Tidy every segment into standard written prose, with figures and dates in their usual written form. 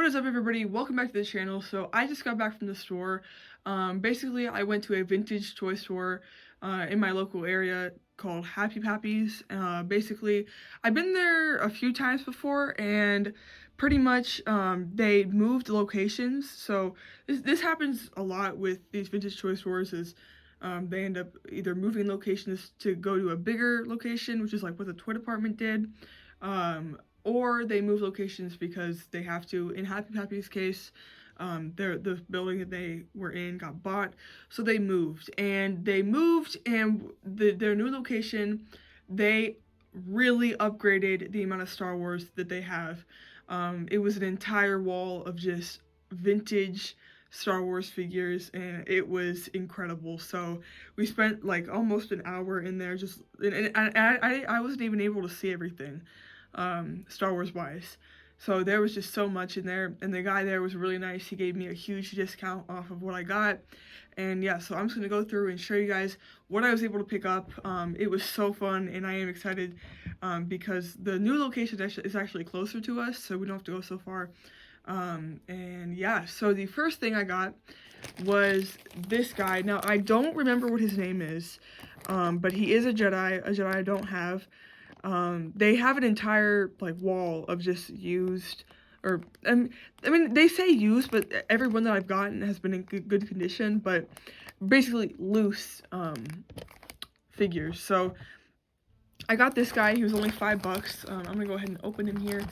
What is up, everybody? Welcome back to the channel. So I just got back from the store. Basically, I went to a vintage toy store in my local area called Happy Pappy's. Basically, I've been there a few times before, and pretty much they moved locations. So this happens a lot with these vintage toy stores. They end up either moving locations to go to a bigger location, which is like what the toy department did. Or they move locations because they have to. In Happy Pappy's case, the building that they were in got bought, so and their new location, they really upgraded the amount of Star Wars that they have. It was an entire wall of just vintage Star Wars figures, and it was incredible. So we spent like almost an hour in there, just and I wasn't even able to see everything, Star Wise wise. So there was just so much in there, and the guy there was really nice. He gave me a huge discount off of what I got. And yeah, so I'm just gonna go through and show you guys what I was able to pick up. It was so fun, and I am excited because the new location is actually closer to us, so we don't have to go so far. And yeah, so the first thing I got was this guy. Now, I don't remember what his name is, but he is a Jedi I don't have. They have an entire like wall of just used, or I mean they say used, but every one that I've gotten has been in good condition, but basically loose figures. So I got this guy. He was only $5. I'm gonna go ahead and open him here.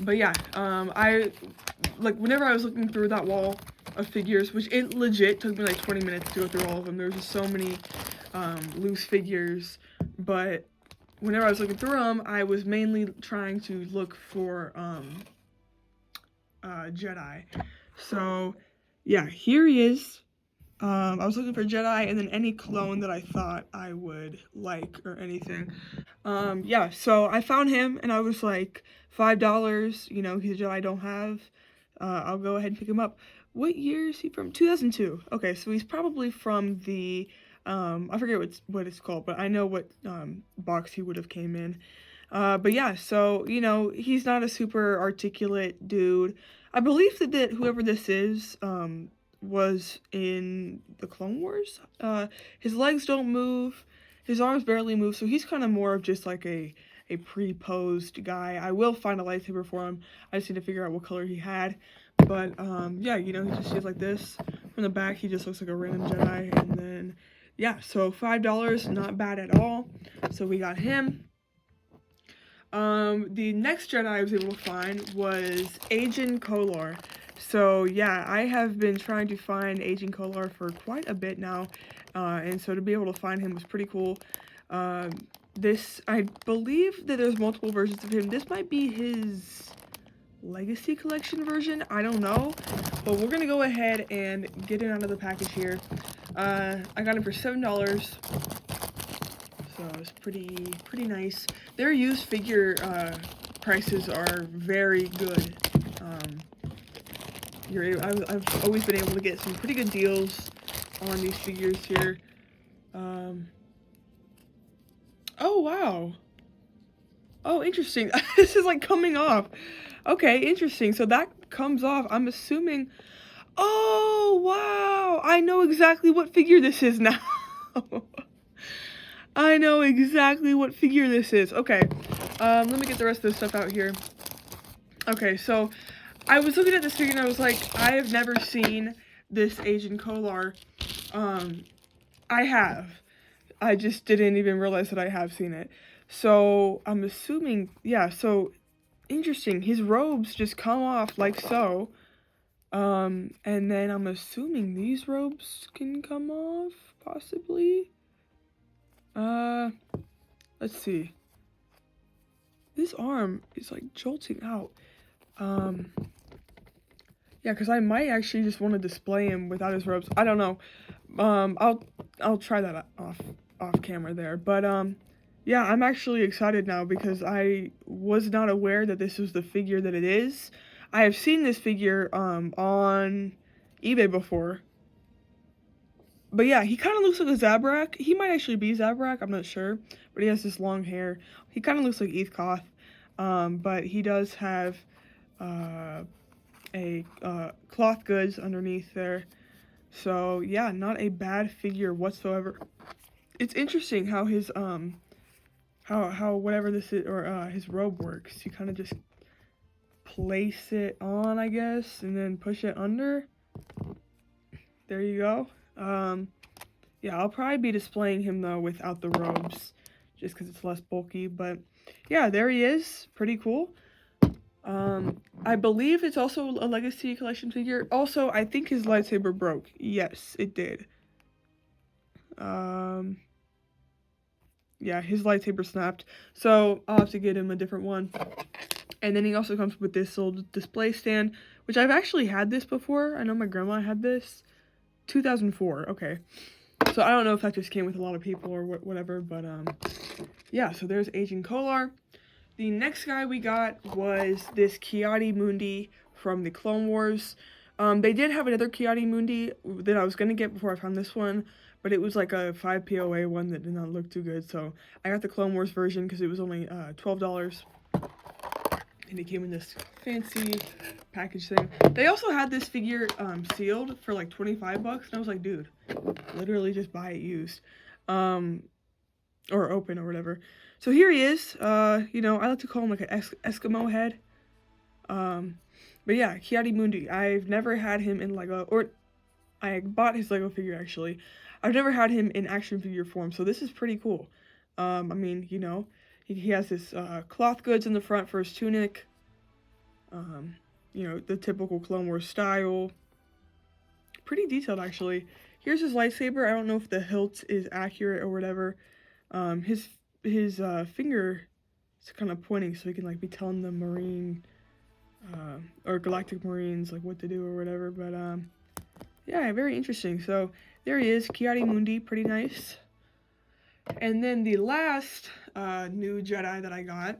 But yeah, I like whenever I was looking through that wall of figures, which it legit took me like 20 minutes to go through all of them. There was just so many loose figures, but whenever I was looking through them, I was mainly trying to look for Jedi. So yeah, here he is. I was looking for Jedi and then any clone that I thought I would like or anything. Yeah, so I found him and I was like, $5, you know, he's a Jedi I don't have. I'll go ahead and pick him up. What year is he from? 2002. Okay, so he's probably from the, I forget what it's called, but I know what box he would have came in. But yeah, so, you know, he's not a super articulate dude. I believe that whoever this is, was in the Clone Wars. His legs don't move, his arms barely move, so he's kind of more of just like a pre-posed guy. I will find a lightsaber for him. I just need to figure out what color he had. But yeah, you know, he just is like this. From the back, he just looks like a random Jedi. And then yeah, so $5, not bad at all. So we got him. The next Jedi I was able to find was Agen Kolar. So yeah, I have been trying to find Agen Kolar for quite a bit now, and so to be able to find him was pretty cool. I believe that there's multiple versions of him. This might be his Legacy Collection version, I don't know, but we're gonna go ahead and get it out of the package here. I got him for $7. So it's pretty nice. Their used figure prices are very good. I've always been able to get some pretty good deals on these figures here. Oh wow. Oh, interesting. This is like coming off. Okay, interesting. So that comes off. I'm assuming. Oh wow! I know exactly what figure this is now. I know exactly what figure this is. Okay, let me get the rest of this stuff out here. Okay, so I was looking at this figure and I was like, I have never seen this Agen Kolar. I have. I just didn't even realize that I have seen it. So I'm assuming, yeah, so interesting. His robes just come off like so. And then I'm assuming these robes can come off, possibly. Let's see. This arm is like jolting out. Yeah, because I might actually just want to display him without his robes. I don't know. I'll try that off camera there. But yeah, I'm actually excited now because I was not aware that this was the figure that it is. I have seen this figure on eBay before. But yeah, he kind of looks like a Zabrak. He might actually be Zabrak, I'm not sure. But he has this long hair. He kind of looks like Eth Koth. But he does have a cloth goods underneath there. So yeah, not a bad figure whatsoever. It's interesting how his how whatever this is, or his robe works. You kind of just place it on, I guess, and then push it under. There you go. Yeah, I'll probably be displaying him though without the robes, just because it's less bulky. But yeah, there he is. Pretty cool. I believe it's also a Legacy Collection figure. Also, I think his lightsaber broke. Yes, it did. Yeah, his lightsaber snapped. So I'll have to get him a different one. And then he also comes with this little display stand, which I've actually had this before. I know my grandma had this. 2004, okay. So I don't know if that just came with a lot of people or whatever, but yeah, so there's Agent Kolar. The next guy we got was this Ki-Adi-Mundi from the Clone Wars. They did have another Ki-Adi-Mundi that I was going to get before I found this one, but it was like a 5 POA one that did not look too good, so I got the Clone Wars version because it was only $12. And it came in this fancy package thing. They also had this figure sealed for like 25 bucks, and I was like, dude, literally just buy it used. Or open or whatever. So here he is. You know, I like to call him like an Eskimo head. But yeah, Ki-Adi-Mundi. I've never had him in Lego, or I bought his Lego figure actually. I've never had him in action figure form, so this is pretty cool. I mean, you know, he has this cloth goods in the front for his tunic. You know, the typical Clone Wars style. Pretty detailed actually. Here's his lightsaber. I don't know if the hilt is accurate or whatever. His finger is kind of pointing, so he can like be telling the Marine or Galactic Marines like what to do or whatever. But yeah, very interesting. So there he is, Ki-Adi-Mundi, pretty nice. And then the last new Jedi that I got,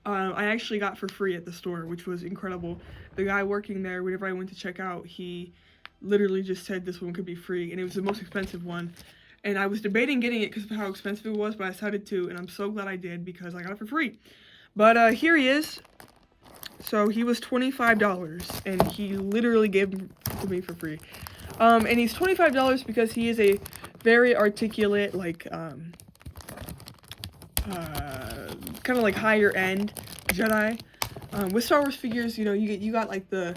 I actually got for free at the store, which was incredible. The guy working there, whenever I went to check out, he literally just said this one could be free, and it was the most expensive one. And I was debating getting it because of how expensive it was, but I decided to, and I'm so glad I did because I got it for free. But here he is. So he was $25, and he literally gave it to me for free. And he's $25 because he is a very articulate, like, kind of like higher end Jedi. With Star Wars figures, you know, you got like the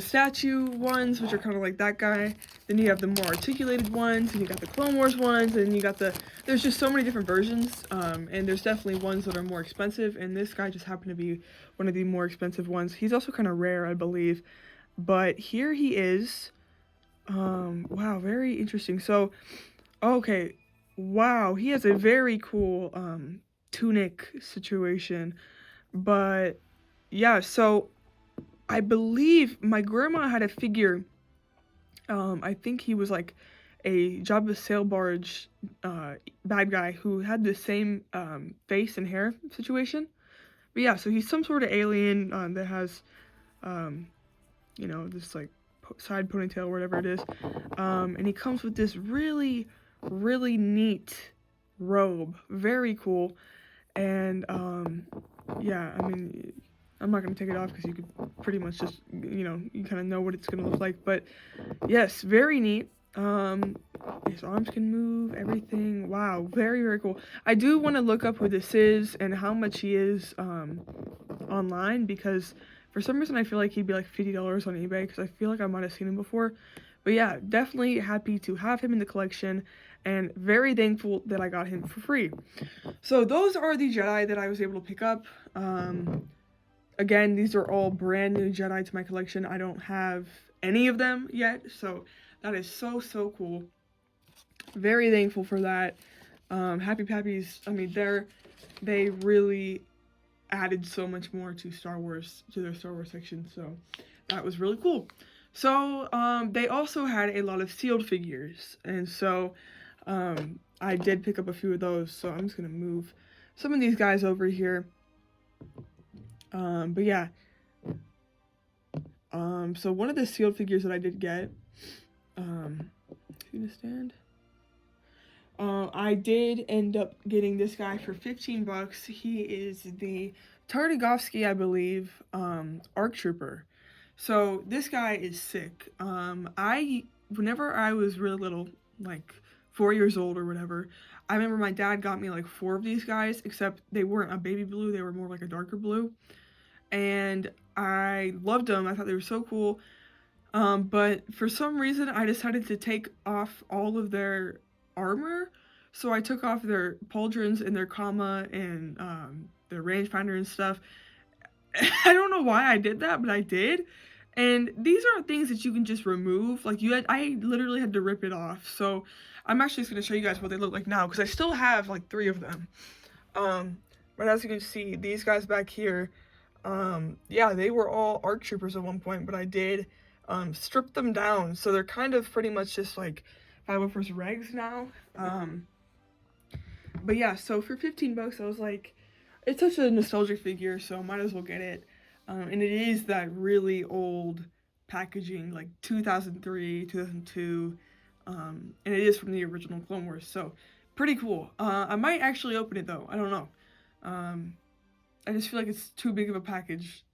statue ones, which are kind of like that guy. Then you have the more articulated ones, and you got the Clone Wars ones, and you got there's just so many different versions, and there's definitely ones that are more expensive, and this guy just happened to be one of the more expensive ones. He's also kind of rare, I believe, but here he is. Wow, very interesting. So, okay, wow, he has a very cool, tunic situation, but yeah, so I believe my grandma had a figure. I think he was like a Jabba sail barge bad guy who had the same face and hair situation. But yeah, so he's some sort of alien that has, you know, this like side ponytail, whatever it is. And he comes with this really, really neat robe. Very cool. And yeah, I mean, I'm not going to take it off because you could pretty much just, you know, you kind of know what it's going to look like. But yes, very neat. His arms can move, everything. Wow, very, very cool. I do want to look up who this is and how much he is online, because for some reason I feel like he'd be like $50 on eBay, because I feel like I might have seen him before. But yeah, definitely happy to have him in the collection, and very thankful that I got him for free. So those are the Jedi that I was able to pick up. Again, these are all brand new Jedi to my collection. I don't have any of them yet, so that is so, so cool. Very thankful for that. Happy Pappies, I mean, they really added so much more to Star Wars, to their Star Wars section, so that was really cool. So, they also had a lot of sealed figures, and so, I did pick up a few of those, so I'm just gonna move some of these guys over here. But yeah. So one of the sealed figures that I did get, gonna stand. I did end up getting this guy for 15 bucks. He is the Tartakovsky, I believe, ARC Trooper. So this guy is sick. Whenever I was really little, like 4 years old or whatever, I remember my dad got me like four of these guys, except they weren't a baby blue, they were more like a darker blue. And I loved them. I thought they were so cool. But for some reason, I decided to take off all of their armor. So I took off their pauldrons and their comma and their rangefinder and stuff. I don't know why I did that, but I did. And these aren't things that you can just remove. Like I literally had to rip it off. So I'm actually just gonna show you guys what they look like now because I still have like 3 of them. But as you can see, these guys back here, yeah, they were all ARC troopers at one point, but I did strip them down. So they're kind of pretty much just like 501st regs now. But yeah, so for 15 bucks, I was like, it's such a nostalgic figure, so might as well get it. And it is that really old packaging, like 2003, 2002, and it is from the original Clone Wars, so pretty cool. I might actually open it though, I don't know. I just feel like it's too big of a package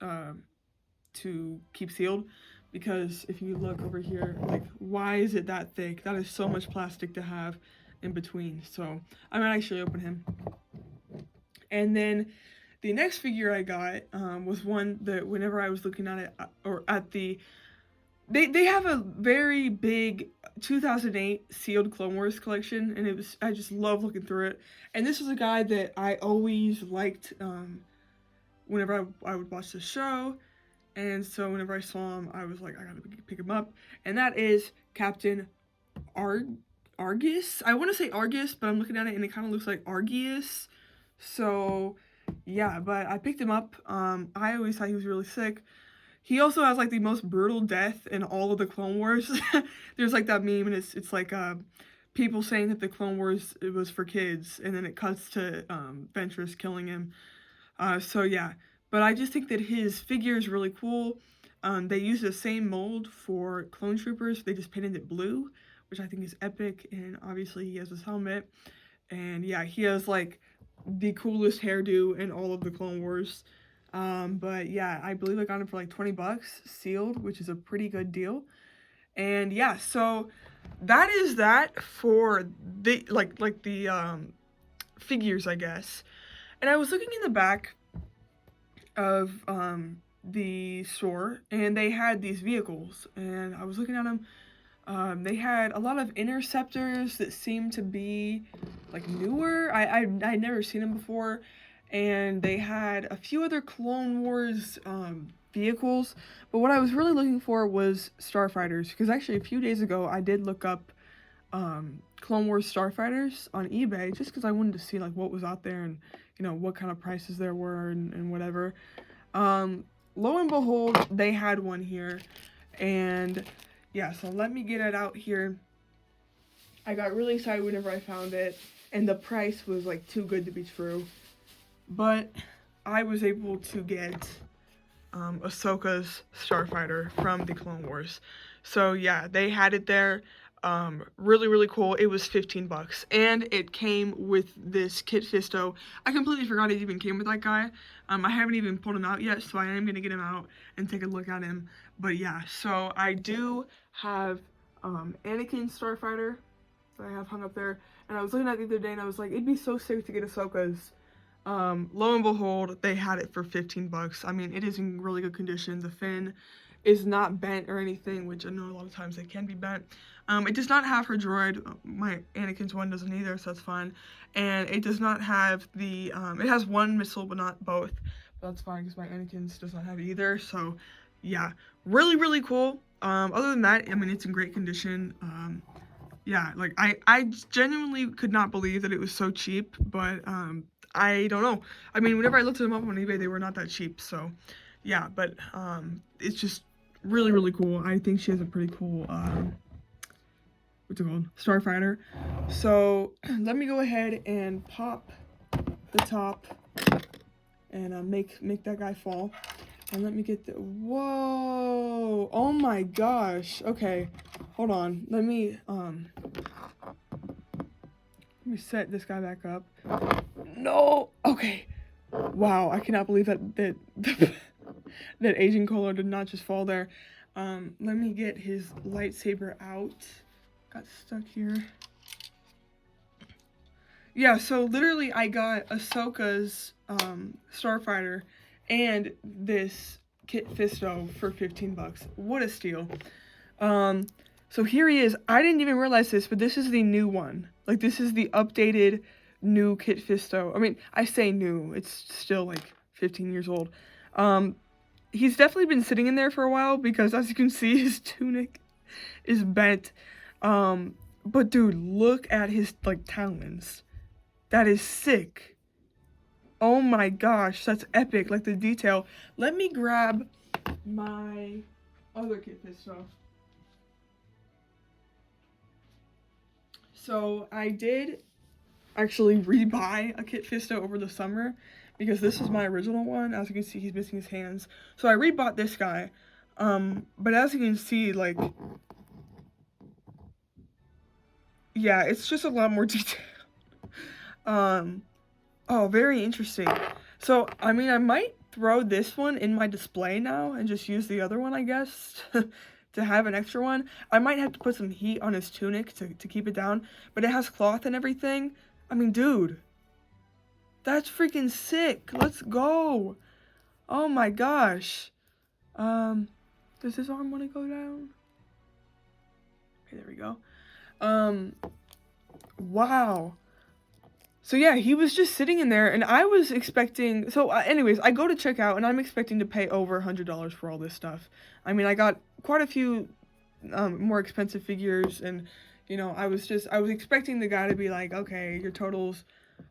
to keep sealed, because if you look over here, like, why is it that thick? That is so much plastic to have in between, so I might actually open him. And then the next figure I got was one that whenever I was looking at it, or at the, they have a very big 2008 sealed Clone Wars collection, and I just love looking through it. And this was a guy that I always liked whenever I would watch the show, and so whenever I saw him, I was like, I gotta pick him up, and that is Captain Argus. I want to say Argus, but I'm looking at it and it kind of looks like Argius. So yeah, but I picked him up. I always thought he was really sick. He also has like the most brutal death in all of the Clone Wars. There's like that meme, and it's like people saying that the Clone Wars, it was for kids, and then it cuts to Ventress killing him. So yeah, but I just think that his figure is really cool. They use the same mold for Clone Troopers. They just painted it blue, which I think is epic, and obviously he has his helmet. And yeah, he has like the coolest hairdo in all of the Clone Wars. But yeah, I believe I got him for like 20 bucks sealed, which is a pretty good deal. And yeah, so that is that for the the figures, I guess. And I was looking in the back of the store, and they had these vehicles, and I was looking at them. They had a lot of interceptors that seemed to be like newer. I'd never seen them before, and they had a few other Clone Wars vehicles. But what I was really looking for was starfighters, because actually a few days ago I did look up Clone Wars starfighters on eBay, just because I wanted to see like what was out there and what kind of prices there were and whatever. Lo and behold, they had one here, and yeah, so let me get it out here. I got really excited whenever I found it, and the price was like too good to be true. But I was able to get Ahsoka's starfighter from the Clone Wars. So yeah, they had it there. Really cool. It was 15 bucks, and it came with this Kit Fisto. I completely forgot it even came with that guy. I haven't even pulled him out yet, so I am gonna get him out and take a look at him. But yeah, so I do have Anakin starfighter that I have hung up there, and I was looking at it the other day and I was like, it'd be so sick to get Ahsoka's. Lo and behold, they had it for 15 bucks. I mean, it is in really good condition. The fin is not bent or anything, which I know a lot of times they can be bent. It does not have her droid. My Anakin's one doesn't either, so that's fine. And it does not have the, it has one missile, but not both. But that's fine, because my Anakin's does not have it either, so yeah. Really cool. Other than that, I mean, it's in great condition. Yeah, like, I genuinely could not believe that it was so cheap, but, I don't know. I mean, whenever I looked them up on eBay, they were not that cheap, so yeah, but it's just really cool. I think she has a pretty cool what's it called, starfighter. So let me go ahead and pop the top and make that guy fall, and let me get the, whoa, oh my gosh. Okay, hold on, let me set this guy back up. No, okay. Wow, I cannot believe that that Agent Cola did not just fall there. Let me get his lightsaber out. Got stuck here. Yeah, so literally I got Ahsoka's Starfighter and this Kit Fisto for 15 bucks. What a steal. So here he is. I didn't even realize this, but this is the new one. Like, this is the updated new Kit Fisto. I mean, I say new. It's still like 15 years old. He's definitely been sitting in there for a while because, as you can see, his tunic is bent. But dude, look at his like talons. That is sick. Oh my gosh, that's epic. Like the detail. Let me grab my other Kit Fisto. So I did actually rebuy a Kit Fisto over the summer because this is my original one. As you can see, he's missing his hands. So I rebought this guy. But as you can see, like, yeah, it's just a lot more detail. Oh, very interesting. So, I mean, I might throw this one in my display now and just use the other one, I guess, to have an extra one. I might have to put some heat on his tunic to keep it down, but it has cloth and everything. I mean, dude, that's freaking sick. Let's go. Oh my gosh. Does his arm want to go down? Okay, there we go. Wow. So yeah, he was just sitting in there, and I was expecting, so anyways, I go to check out, and I'm expecting to pay over $100 for all this stuff. I mean, I got quite a few more expensive figures, and, you know, I was expecting the guy to be like, okay, your total's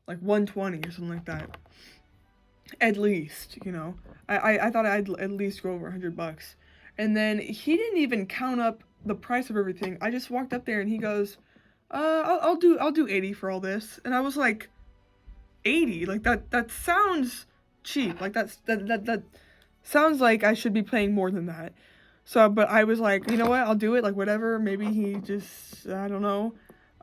like 120 or something like that. At least, you know. I thought I'd at least go over $100. And then he didn't even count up the price of everything. I just walked up there, and he goes, I'll do 80 for all this. And I was like, 80? Like, that sounds cheap. Like, that sounds like I should be paying more than that. So, but I was like, you know what, I'll do it, like, whatever. Maybe he just, I don't know.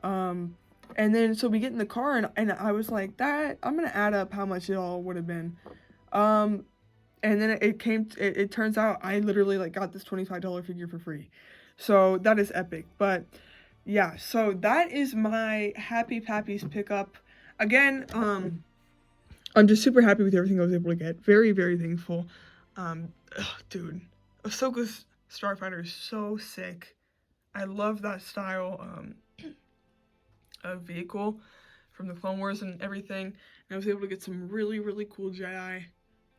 And then, so we get in the car, and I was like, I'm gonna add up how much it all would have been. And then it turns out I literally, like, got this $25 figure for free. So, that is epic. But yeah, so that is my Happy Pappies pickup. Again, I'm just super happy with everything I was able to get. Very, very thankful. Dude, Ahsoka's Starfighter is so sick. I love that style of vehicle from the Clone Wars and everything. And I was able to get some really, really cool Jedi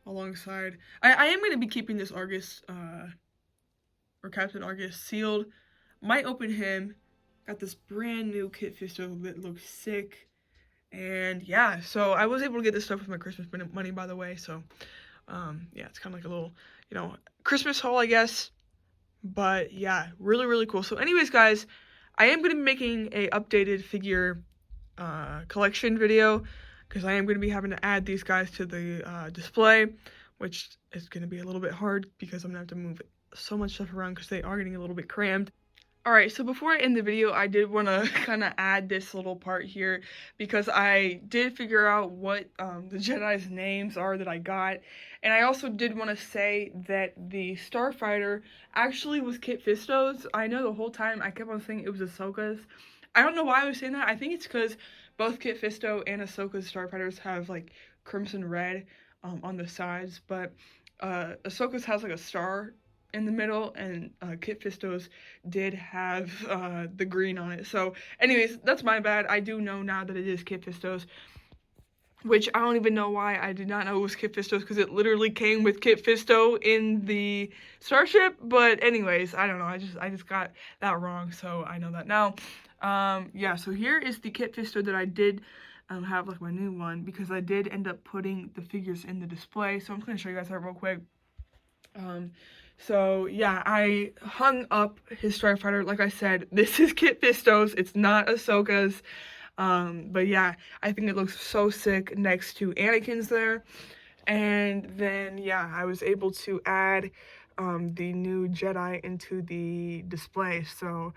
alongside. I am going to be keeping this Argus, or Captain Argus sealed. Might open him. Got this brand new Kit Fisto that looks sick. And yeah, so I was able to get this stuff with my Christmas money, by the way. So, yeah, it's kind of like a little, you know, Christmas haul, I guess. But yeah, really, really cool. So anyways, guys, I am going to be making a updated figure collection video because I am going to be having to add these guys to the display, which is going to be a little bit hard because I'm going to have to move so much stuff around because they are getting a little bit crammed. Alright, so before I end the video, I did want to kind of add this little part here because I did figure out what the Jedi's names are that I got, and I also did want to say that the Starfighter actually was Kit Fisto's. I know the whole time I kept on saying it was Ahsoka's. I don't know why I was saying that. I think it's because both Kit Fisto and Ahsoka's Starfighters have like crimson red on the sides, but Ahsoka's has like a star in the middle, and Kit Fisto's did have the green on it. So anyways, that's my bad. I do know now that it is Kit Fisto's, which I don't even know why I did not know it was Kit Fisto's because it literally came with Kit Fisto in the starship. But anyways, I don't know. I just got that wrong, so I know that now. Yeah, so here is the Kit Fisto that I did have, like my new one, because I did end up putting the figures in the display. So I'm just gonna show you guys that real quick. So yeah, I hung up his Starfighter. Like I said, this is Kit Fisto's. It's not Ahsoka's. But yeah, I think it looks so sick next to Anakin's there. And then yeah, I was able to add the new Jedi into the display. So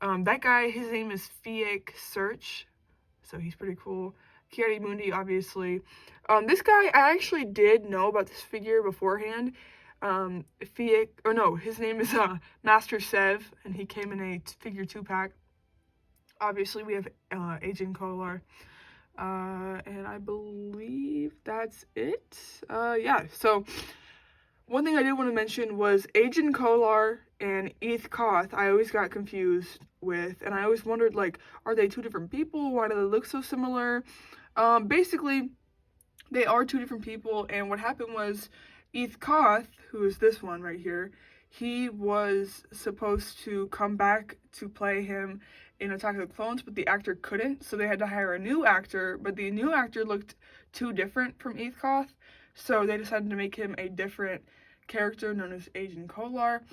that guy, his name is Fiek Search. So he's pretty cool. Ki-Adi-Mundi, obviously. This guy, I actually did know about this figure beforehand. Fiek, or no, his name is Master Sev, and he came in a figure 2-pack. Obviously, we have Agent Kolar, and I believe that's it. Yeah, so one thing I did want to mention was Agent Kolar and Eth Koth. I always got confused with, and I always wondered, like, are they two different people? Why do they look so similar? Basically, they are two different people, and what happened was Eth Koth, who is this one right here, he was supposed to come back to play him in Attack of the Clones, but the actor couldn't, so they had to hire a new actor, but the new actor looked too different from Eth Koth, so they decided to make him a different character known as Agent Kolar.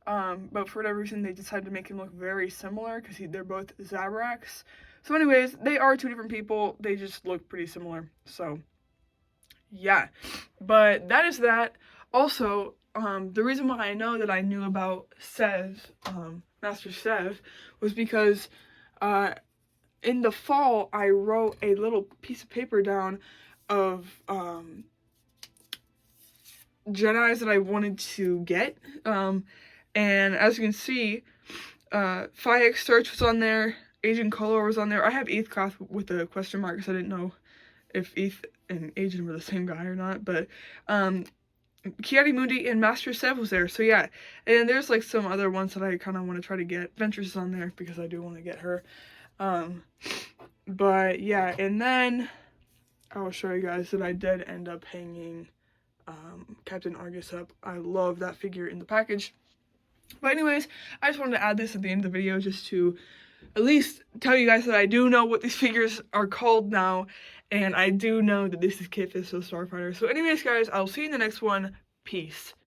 But for whatever reason, they decided to make him look very similar because they're both Zabraks. So anyways, they are two different people. They just look pretty similar. So yeah, but that is that. Also, the reason why I know that I knew about Sev, Master Sev, was because in the fall I wrote a little piece of paper down of Jedis that I wanted to get, and as you can see, Fiek Search was on there, Agent Kolar was on there. I have Eth Koth with a question mark because I didn't know if Eth and Agent were the same guy or not, but Ki-Adi-Mundi and Master Sev was there, so yeah. And there's like some other ones that I kind of want to try to get. Ventress is on there because I do want to get her. But yeah, and then I will show you guys that I did end up hanging Captain Argus up. I love that figure in the package. But anyways, I just wanted to add this at the end of the video just to at least tell you guys that I do know what these figures are called now, and I do know that this is Kit Fisto Starfighter. So anyways, guys, I'll see you in the next one. Peace.